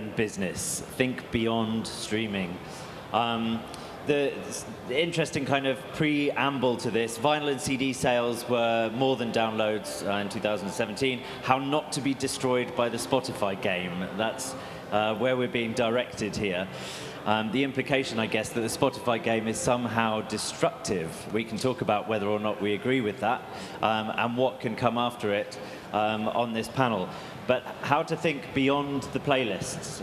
business. Think beyond streaming. The interesting kind of preamble to this, vinyl and CD sales were more than downloads in 2017. How not to be destroyed by the Spotify game. That's where we're being directed here. The implication, I guess, that the Spotify game is somehow destructive. We can talk about whether or not we agree with that and what can come after it on this panel. But how to think beyond the playlists.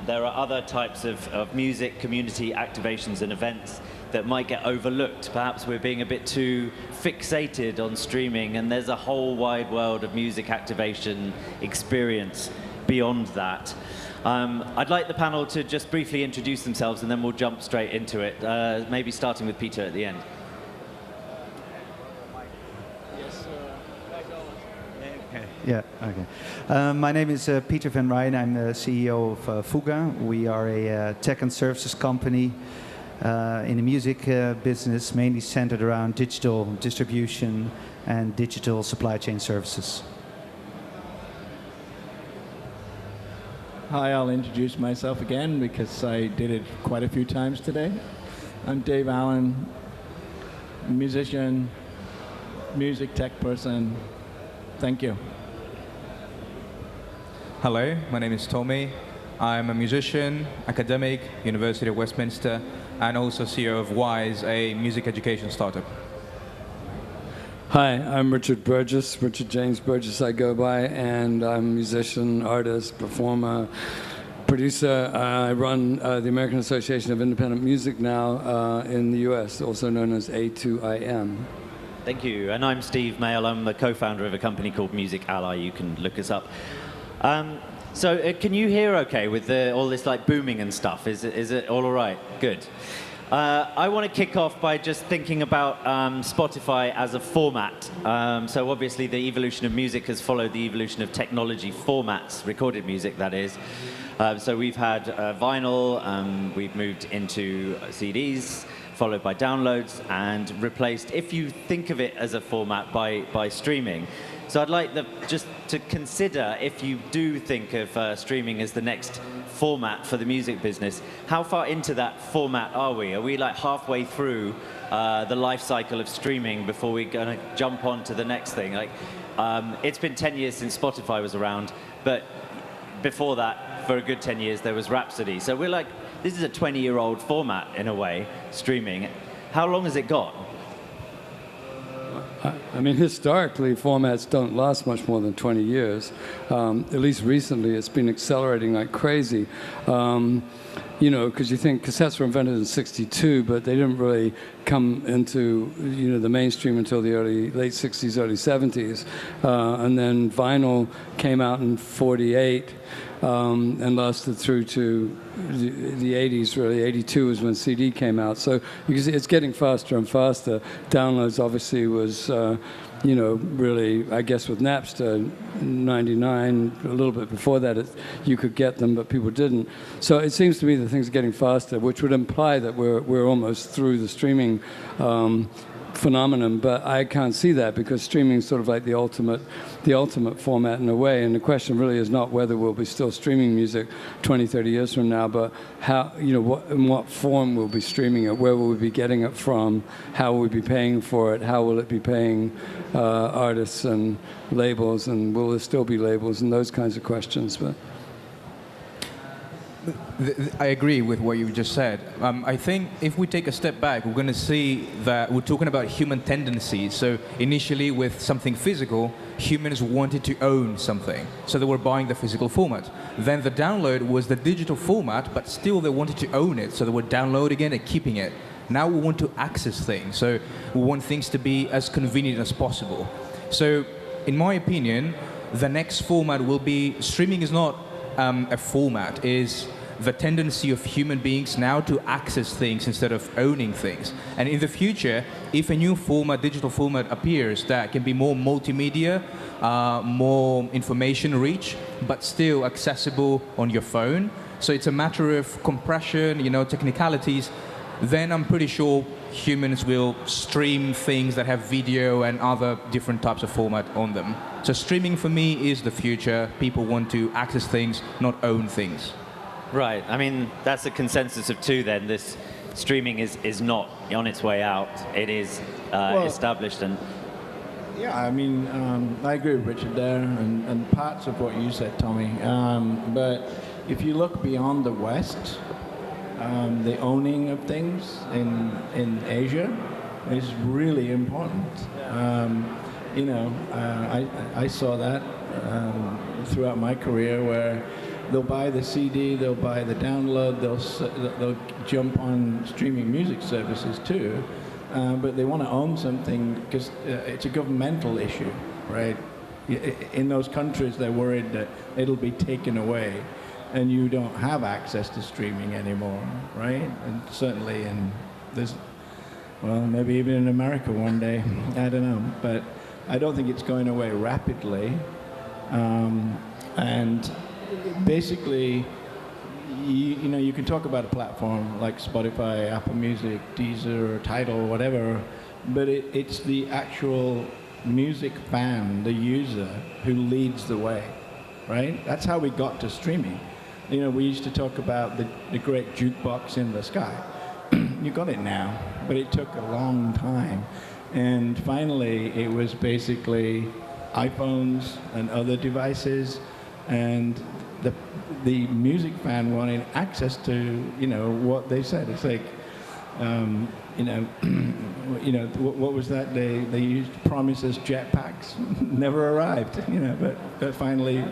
There are other types of music, community activations and events that might get overlooked. Perhaps we're being a bit too fixated on streaming, and there's a whole wide world of music activation experience beyond that. I'd like the panel to just briefly introduce themselves, and then we'll jump straight into it, maybe starting with Peter at the end. Yeah, okay. My name is Peter van Rijn. I'm the CEO of Fuga. We are a tech and services company in the music business, mainly centered around digital distribution and digital supply chain services. Hi, I'll introduce myself again because I did it quite a few times today. I'm Dave Allen, musician, music tech person. Thank you. Hello, my name is Tommy. I'm a musician, academic, University of Westminster, and also CEO of Whiise, a music education startup. Hi, I'm Richard Burgess, Richard James Burgess I go by, and I'm a musician, artist, performer, producer. I run the American Association of Independent Music now in the US, also known as A2IM. Thank you. And I'm Steve Mayall. I'm the co-founder of a company called Music Ally. You can look us up. So can you hear okay with all this like booming and stuff? Is it all right? Good. I want to kick off by just thinking about Spotify as a format. So obviously the evolution of music has followed the evolution of technology formats, recorded music that is. So we've had vinyl, we've moved into CDs, followed by downloads, and replaced, if you think of it as a format, by streaming. So I'd like just to consider, if you do think of streaming as the next format for the music business, how far into that format are we? Are we like halfway through the life cycle of streaming before we're going to jump on to the next thing? Like, it's been 10 years since Spotify was around, but before that, for a good 10 years, there was Rhapsody. So we're like, this is a 20-year-old format, in a way, streaming. How long has it got? I mean, historically, formats don't last much more than 20 years. At least recently, it's been accelerating like crazy. You know, because you think cassettes were invented in '62, but they didn't really come into, you know, the mainstream until the late '60s, early '70s. And then vinyl came out in '48 and lasted through to the '80s, really. '82 is when CD came out. So you can see it's getting faster and faster. Downloads obviously was, you know, really, I guess with Napster, '99, a little bit before that, you could get them, but people didn't. So it seems to me that things are getting faster, which would imply that we're almost through the streaming phenomenon, but I can't see that because streaming is sort of like the ultimate format in a way, and the question really is not whether we'll be still streaming music 20, 30 years from now, but how, you know, in what form we'll be streaming it, where will we be getting it from, how will we be paying for it, how will it be paying artists and labels, and will there still be labels, and those kinds of questions. But I agree with what you just said. I think if we take a step back, we're going to see that we're talking about human tendencies. So initially with something physical, humans wanted to own something. So they were buying the physical format. Then the download was the digital format, but still they wanted to own it. So they were downloading it and keeping it. Now we want to access things. So we want things to be as convenient as possible. So in my opinion, the next format will be, streaming is not a format, is the tendency of human beings now to access things instead of owning things. And in the future, if a new format, digital format appears that can be more multimedia, more information rich, but still accessible on your phone, so it's a matter of compression, you know, technicalities, then I'm pretty sure humans will stream things that have video and other different types of format on them. So streaming for me is the future. People want to access things, not own things. Right. I mean, that's a consensus of two then. This streaming is not on its way out. It is established and... Yeah, I mean, I agree with Richard there, and parts of what you said, Tommy. But if you look beyond the West, the owning of things in Asia is really important. I saw that throughout my career, where they'll buy the CD, they'll buy the download, they'll jump on streaming music services too. But they want to own something because it's a governmental issue, right? In those countries, they're worried that it'll be taken away and you don't have access to streaming anymore, right? And certainly maybe even in America one day, I don't know. But I don't think it's going away rapidly. And basically, you can talk about a platform like Spotify, Apple Music, Deezer, Tidal, whatever, but it's the actual music fan, the user, who leads the way, right? That's how we got to streaming. We used to talk about the great jukebox in the sky. You got it now, but it took a long time. And finally, it was basically iPhones and other devices, and the music fan wanted access to, what they said. It's like, what was that? They used promises jetpacks, never arrived, but finally,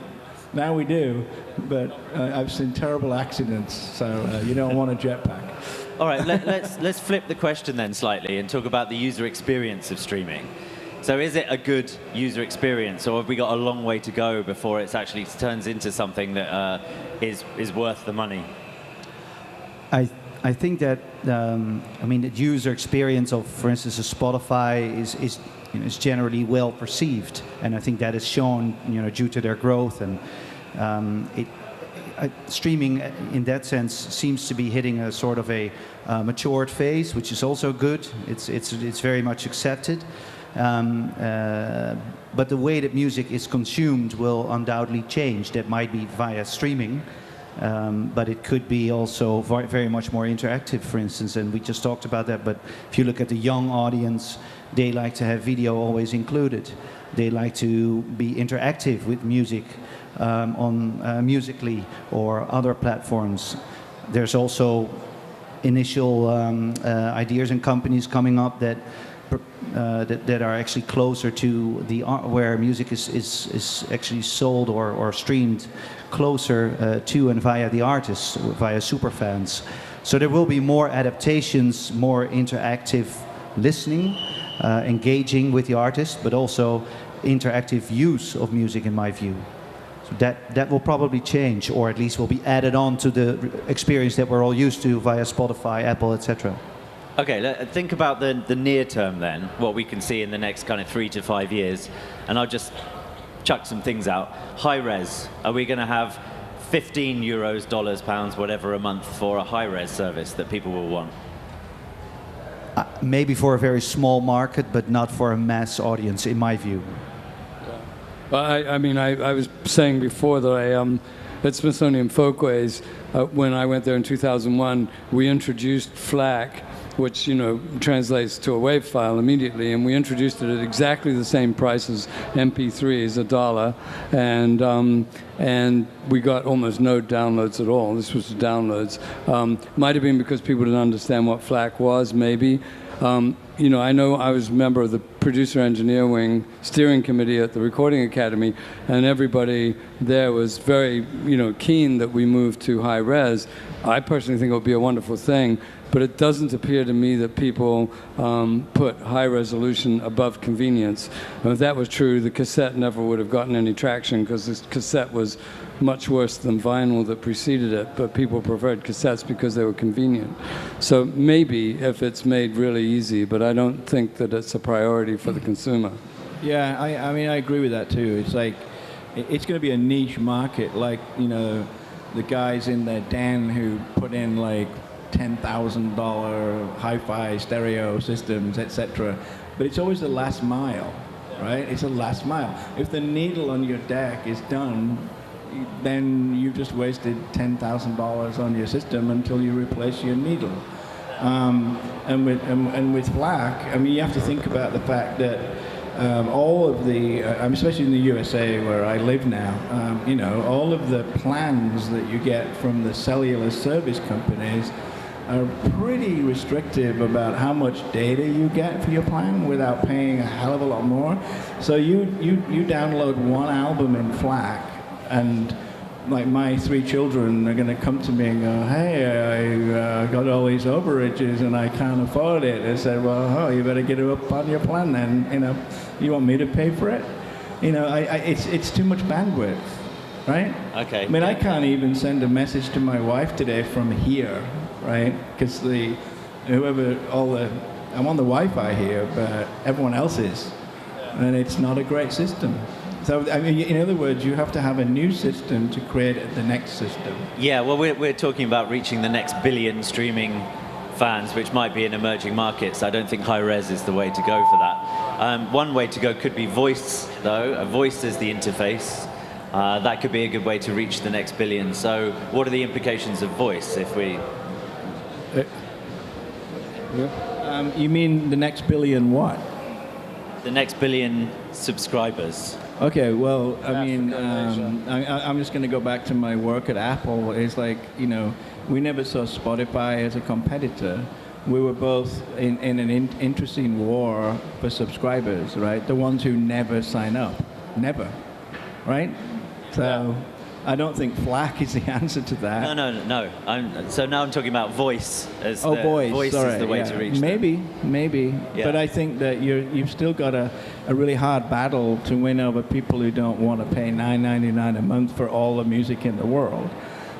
now we do. But I've seen terrible accidents, so you don't want a jetpack. All right, let's flip the question then slightly and talk about the user experience of streaming. So is it a good user experience, or have we got a long way to go before it actually turns into something that is worth the money? I think that the user experience of, for instance, a Spotify is generally well perceived, and I think that is shown due to their growth, and streaming in that sense seems to be hitting a sort of a matured phase, which is also good. It's very much accepted. But the way that music is consumed will undoubtedly change. That might be via streaming, but it could be also very much more interactive, for instance, and we just talked about that. But if you look at the young audience, they like to have video always included. They like to be interactive with music on Musical.ly or other platforms. There's also initial ideas and companies coming up that are actually closer to where music is actually sold or streamed closer to and via the artists, via superfans. So there will be more adaptations, more interactive listening, engaging with the artist, but also interactive use of music, in my view. So that will probably change, or at least will be added on to the experience that we're all used to via Spotify, Apple, etc. Okay, think about the near term then, what we can see in the next kind of 3 to 5 years, and I'll just chuck some things out. High res, are we going to have 15 euros, dollars, pounds, whatever a month for a high res service that people will want? Maybe for a very small market, but not for a mass audience, in my view. Well, I was saying before that at Smithsonian Folkways, when I went there in 2001, we introduced FLAC, which translates to a WAV file immediately, and we introduced it at exactly the same price as MP3s, $1, and we got almost no downloads at all. This was the downloads. Might have been because people didn't understand what FLAC was, maybe. I know I was a member of the producer engineer wing steering committee at the Recording Academy, and everybody there was very, keen that we move to high res. I personally think it would be a wonderful thing, but it doesn't appear to me that people put high resolution above convenience. And if that was true, the cassette never would have gotten any traction, because the cassette was much worse than vinyl that preceded it, but people preferred cassettes because they were convenient. So maybe if it's made really easy, but I don't think that it's a priority for the consumer. Yeah, I agree with that too. It's like, it's going to be a niche market, like, the guys in their den who put in like $10,000 hi-fi stereo systems, etc. But it's always the last mile, right? It's the last mile. If the needle on your deck is done, then you've just wasted $10,000 on your system until you replace your needle. And with FLAC, I mean, you have to think about the fact that all of the, especially in the USA where I live now, all of the plans that you get from the cellular service companies are pretty restrictive about how much data you get for your plan without paying a hell of a lot more. So you download one album in FLAC, and like my 3 children are going to come to me and go, hey, I got all these overages and I can't afford it. I said, well, you better get it up on your plan then. You want me to pay for it? It's too much bandwidth, right? Okay. I mean, I can't even send a message to my wife today from here, right? Because I'm on the Wi-Fi here, but everyone else is, and it's not a great system. So, I mean, in other words, you have to have a new system to create the next system. Yeah, well, we're talking about reaching the next billion streaming fans, which might be in emerging markets. I don't think high-res is the way to go for that. One way to go could be voice, though. A voice is the interface. That could be a good way to reach the next billion. So what are the implications of voice if we... You mean the next billion what? The next billion subscribers. Okay, well, I'm just going to go back to my work at Apple. It's like, we never saw Spotify as a competitor. We were both in an interesting war for subscribers, right? The ones who never sign up. Never, right? So I don't think FLAC is the answer to that. No. So now I'm talking about voice as voice is the way to reach them. Maybe. Yeah. But I think that you've still got a really hard battle to win over people who don't want to pay $9.99 a month for all the music in the world.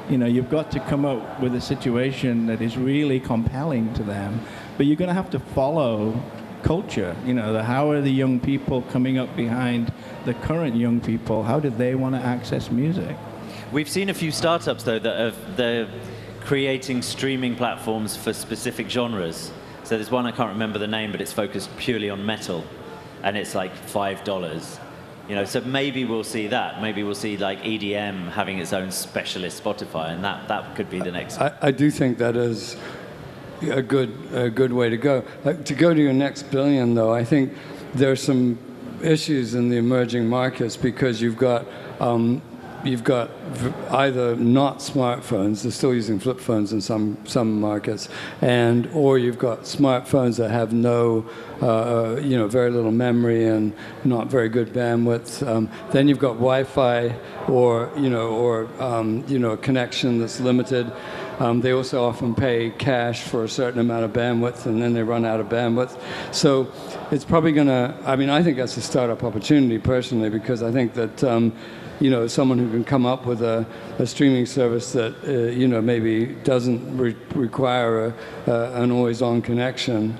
You've got to come up with a situation that is really compelling to them. But you're going to have to follow culture. How are the young people coming up behind the current young people? How do they want to access music? We've seen a few startups, though, they're creating streaming platforms for specific genres. So there's one, I can't remember the name, but it's focused purely on metal, and it's like $5. So maybe we'll see that. Maybe we'll see like EDM having its own specialist Spotify, and that could be the next. I do think that is a good way to go. To go to your next billion, though, I think there's some issues in the emerging markets because you've got either not smartphones, they're still using flip phones in some markets, or you've got smartphones that have very little memory and not very good bandwidth. Then you've got Wi-Fi or a connection that's limited. They also often pay cash for a certain amount of bandwidth, and then they run out of bandwidth. So it's probably going to, I think that's a startup opportunity personally, because I think that someone who can come up with a streaming service that maybe doesn't require an always-on connection,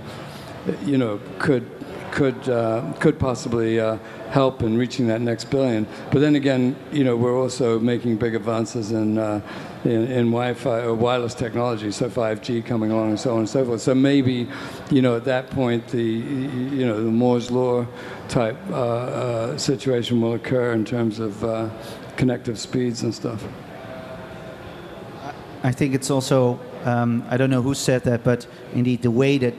could possibly help in reaching that next billion. But then again, we're also making big advances in Wi-Fi or wireless technology, so 5G coming along and so on and so forth. So maybe, at that point, the Moore's law type situation will occur in terms of connective speeds and stuff. I think it's also, I don't know who said that, but indeed the way that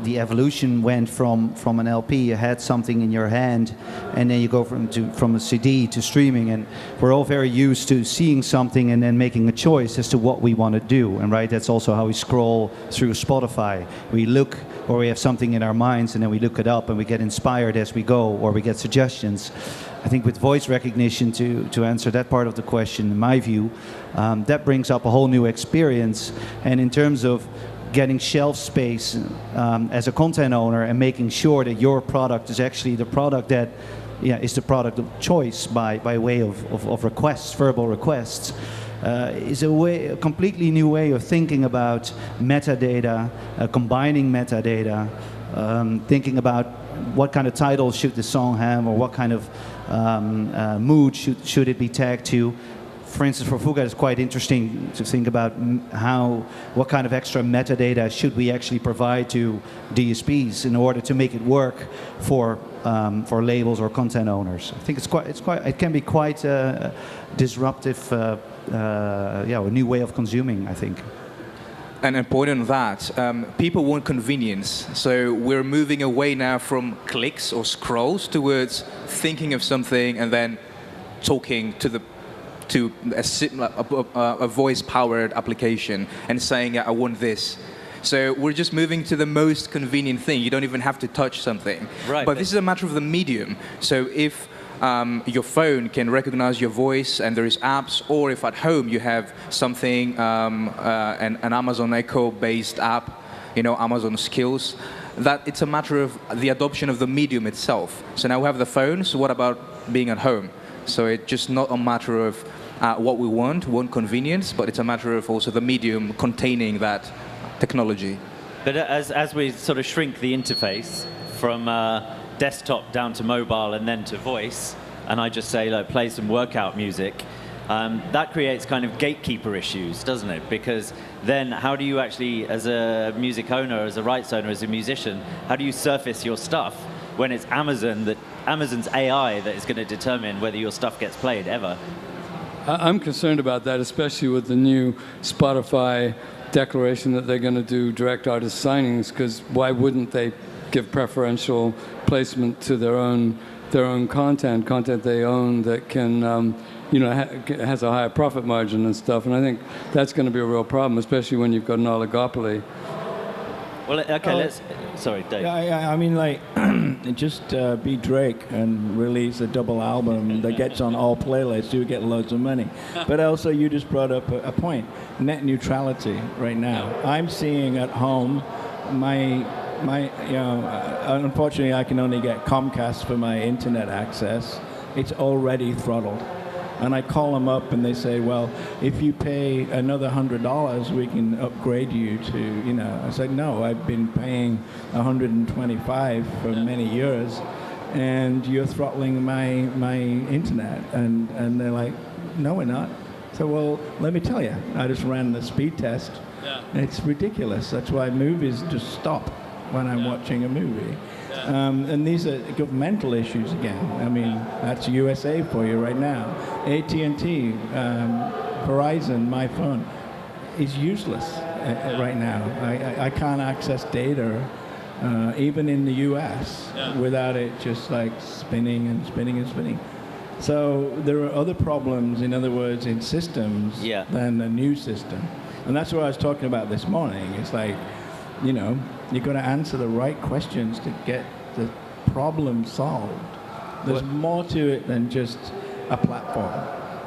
the evolution went from an LP, you had something in your hand, and then you go from a CD to streaming, and we're all very used to seeing something and then making a choice as to what we want to do, and right, that's also how we scroll through Spotify. We look, or we have something in our minds, and then we look it up, and we get inspired as we go, or we get suggestions. I think with voice recognition, to answer that part of the question, in my view, that brings up a whole new experience. And in terms of getting shelf space as a content owner and making sure that your product is actually the product that is the product of choice by way of requests, verbal requests, is a completely new way of thinking about metadata, combining metadata, thinking about what kind of title should the song have, or what kind of mood should it be tagged to. for instance, for Fuga, it's quite interesting to think about what kind of extra metadata should we actually provide to DSPs in order to make it work for labels or content owners. I think it can be quite disruptive, a new way of consuming, I think. And a point on that, people want convenience. So we're moving away now from clicks or scrolls towards thinking of something and then talking to a voice-powered application and saying, I want this. So we're just moving to the most convenient thing. You don't even have to touch something. Right, but this is a matter of the medium. So if your phone can recognize your voice and there is apps, or if at home you have something, an Amazon Echo-based app, Amazon Skills, that it's a matter of the adoption of the medium itself. So now we have the phone, so what about being at home? So it's just not a matter of what we want convenience, but it's a matter of also the medium containing that technology. But as we sort of shrink the interface from desktop down to mobile and then to voice, and I just say, like, play some workout music, that creates kind of gatekeeper issues, doesn't it? Because then how do you actually, as a music owner, as a rights owner, as a musician, how do you surface your stuff when it's Amazon's AI that is going to determine whether your stuff gets played ever? I'm concerned about that, especially with the new Spotify declaration that they're going to do direct artist signings, because why wouldn't they give preferential placement to their own content they own that can, has a higher profit margin and stuff. And I think that's going to be a real problem, especially when you've got an oligopoly. Well, okay, sorry, Dave. Yeah, I mean, like, just be Drake and release a double album that gets on all playlists, you get loads of money. But also, you just brought up a point, net neutrality right now. I'm seeing at home unfortunately, I can only get Comcast for my internet access. It's already throttled. And I call them up and they say, well, if you pay another $100, we can upgrade you to, I said, no, I've been paying $125 for many years, and you're throttling my internet. And they're like, no, we're not. So, well, let me tell you, I just ran the speed test. Yeah. It's ridiculous. That's why movies just stop when I'm watching a movie. Yeah. And these are governmental issues again. I mean, that's USA for you right now. AT&T, Verizon, my phone, is useless right now. I can't access data, even in the US, without it just like spinning and spinning and spinning. So there are other problems, in other words, in systems than the new system. And that's what I was talking about this morning. It's like, you've got to answer the right questions to get the problem solved. There's more to it than just a platform.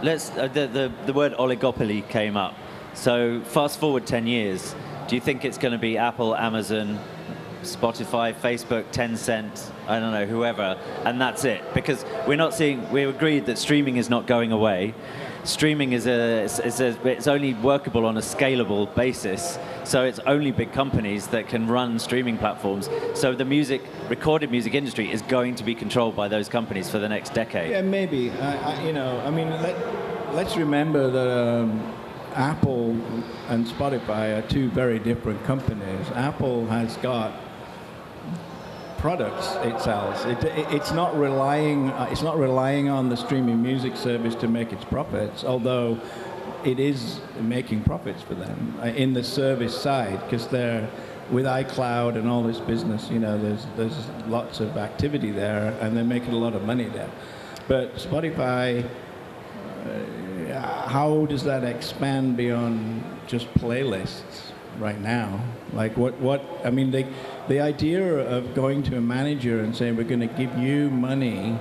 The word oligopoly came up. So fast forward 10 years, do you think it's going to be Apple, Amazon, Spotify, Facebook, Tencent, I don't know, whoever, and that's it? Because we agreed that streaming is not going away. Streaming it's only workable on a scalable basis, so it's only big companies that can run streaming platforms. So the recorded music industry is going to be controlled by those companies for the next decade. Yeah, maybe. Let's remember that Apple and Spotify are two very different companies. Apple has got products it sells. It's not relying on the streaming music service to make its profits, although it is making profits for them in the service side, because they're with iCloud and all this business. There's lots of activity there, and they're making a lot of money there. But Spotify, how does that expand beyond just playlists right now? Like the idea of going to a manager and saying, we're going to give you money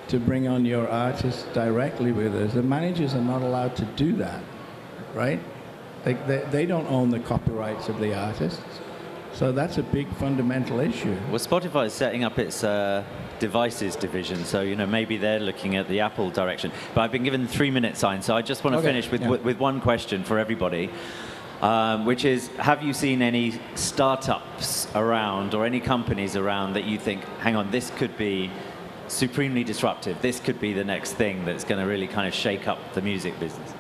to bring on your artists directly with us, the managers are not allowed to do that, right? They don't own the copyrights of the artists. So that's a big fundamental issue. Well, Spotify is setting up its devices division, so maybe they're looking at the Apple direction. But I've been given the 3-minute sign, so I just want to finish with one question for everybody. Which is, have you seen any startups around or any companies around that you think, hang on, this could be supremely disruptive, this could be the next thing that's going to really kind of shake up the music business?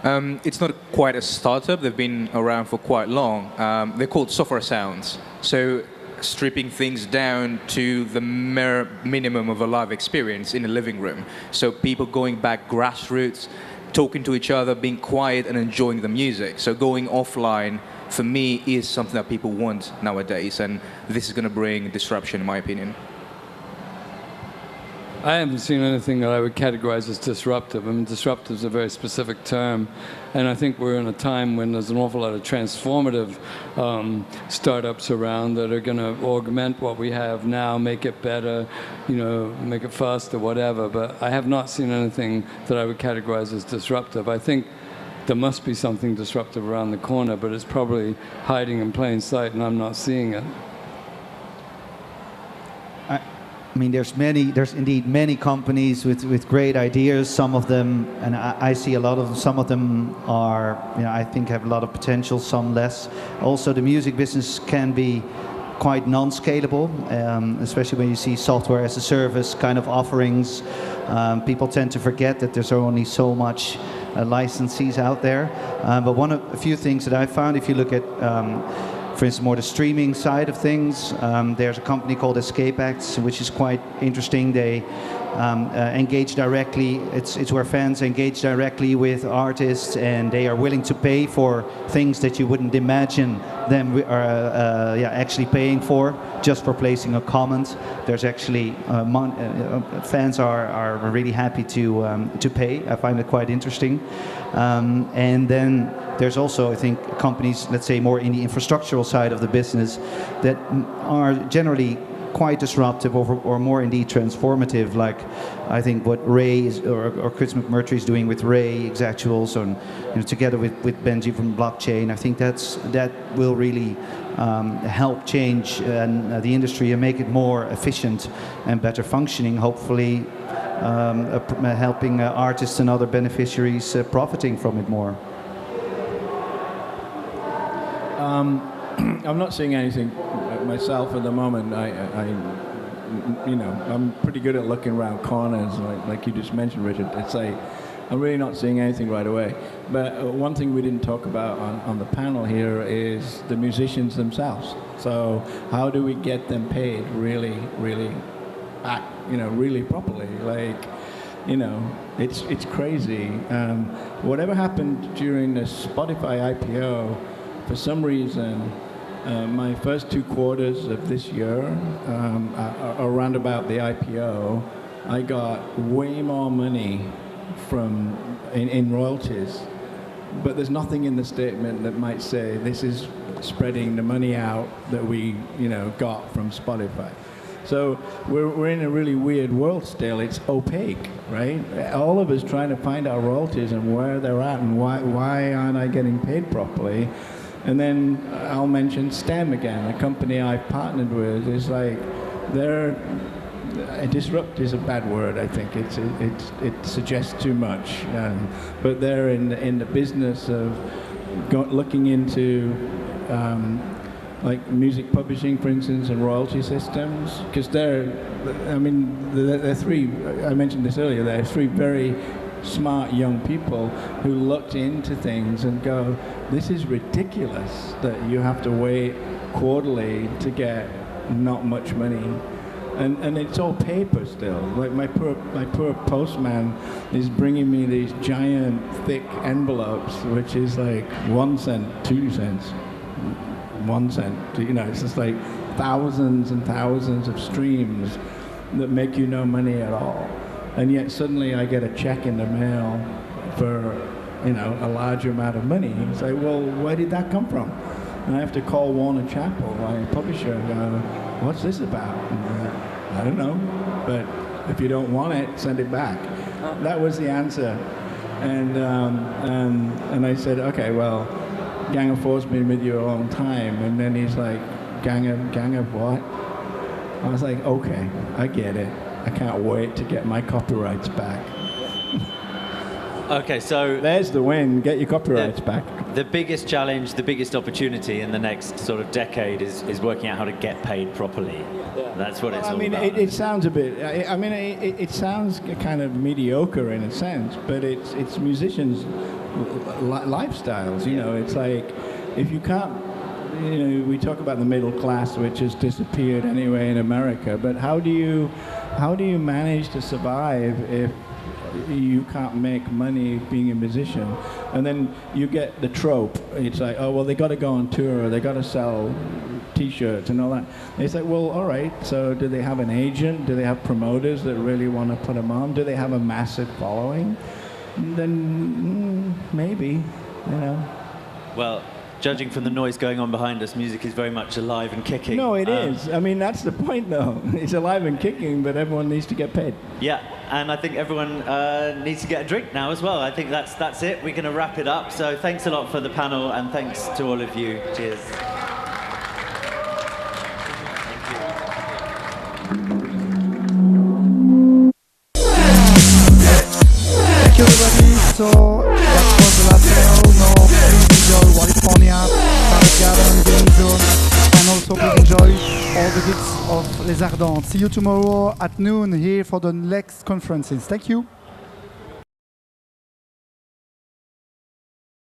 It's not quite a startup. They've been around for quite long. They're called software sounds. So stripping things down to the mere minimum of a live experience in a living room. So people going back grassroots, talking to each other, being quiet and enjoying the music. So going offline, for me, is something that people want nowadays. And this is going to bring disruption, in my opinion. I haven't seen anything that I would categorize as disruptive. I mean, disruptive is a very specific term, and I think we're in a time when there's an awful lot of transformative startups around that are going to augment what we have now, make it better, make it faster, whatever. But I have not seen anything that I would categorize as disruptive. I think there must be something disruptive around the corner, but it's probably hiding in plain sight, and I'm not seeing it. I mean, there's indeed many companies with great ideas. Some of them, and I see a lot of them, some of them are, I think have a lot of potential, some less. Also, the music business can be quite non-scalable, especially when you see software as a service kind of offerings. People tend to forget that there's only so much licensees out there. But a few things that I found, if you look at for instance, more the streaming side of things, there's a company called Escape Acts, which is quite interesting. They engage directly. It's where fans engage directly with artists, and they are willing to pay for things that you wouldn't imagine them actually paying for, just for placing a comment. There's actually fans are really happy to pay. I find it quite interesting. And then there's also, I think, companies, let's say, more in the infrastructural side of the business that are generally quite disruptive or more indeed transformative, like I think what Ray is, or Chris McMurtry is doing with Ray Exactuals, and together with Benji from blockchain. I think that will really help change the industry and make it more efficient and better functioning, hopefully helping artists and other beneficiaries profiting from it more. I'm not seeing anything myself at the moment. I'm pretty good at looking around corners, like you just mentioned, Richard. It's like I'm really not seeing anything right away. But one thing we didn't talk about on the panel here is the musicians themselves. So how do we get them paid really, really back, really properly? Like, it's crazy. Whatever happened during the Spotify IPO, for some reason, my first 2 quarters of this year, around about the IPO, I got way more money in royalties. But there's nothing in the statement that might say this is spreading the money out that we got from Spotify. So we're in a really weird world still. It's opaque, right? All of us trying to find our royalties and where they're at and why aren't I getting paid properly? And then I'll mention STEM again, a company I've partnered with. Is like disrupt is a bad word. I think it suggests too much. But they're in the business of looking into like music publishing, for instance, and royalty systems, because they're 3. I mentioned this earlier. They're 3 very smart young people who looked into things and go, this is ridiculous that you have to wait quarterly to get not much money, and it's all paper still. Like my poor postman is bringing me these giant thick envelopes, which is like 1 cent, 2 cents, 1 cent. It's just like thousands and thousands of streams that make you no money at all. And yet suddenly I get a check in the mail for, a larger amount of money. It's like, well, where did that come from? And I have to call Warner Chappell, my publisher, and go, what's this about? And I don't know, but if you don't want it, send it back. That was the answer. And I said, okay, well, Gang of Four's been with you a long time. And then he's like, Gang of what? I was like, okay, I get it. I can't wait to get my copyrights back. Okay, so there's the win. Get your copyrights back. the biggest challenge, the biggest opportunity in the next sort of decade is working out how to get paid properly. That's what it's all about. It sounds a bit. It sounds kind of mediocre in a sense, but it's musicians' lifestyles. You know, it's like if you can't. You know, we talk about the middle class, which has disappeared anyway in America. But how do you manage to survive if you can't make money being a musician? And then you get the trope. It's like, oh well, they got to go on tour, or they got to sell T-shirts and all that. And it's like, well, all right. So do they have an agent? Do they have promoters that really want to put them on? Do they have a massive following? Then maybe, you know. Well, judging from the noise going on behind us, music is very much alive and kicking. No, it is. I mean, that's the point, though. It's alive and kicking, but everyone needs to get paid. Yeah, and I think everyone needs to get a drink now as well. I think that's it. We're going to wrap it up. So thanks a lot for the panel, and thanks to all of you. Cheers. Thank you, everybody. So that was the last panel. Now please enjoy Wallifornia, Paris Garden, Gaming Zone, and also please enjoy all the bits of Les Ardentes. See you tomorrow at noon here for the next conferences. Thank you.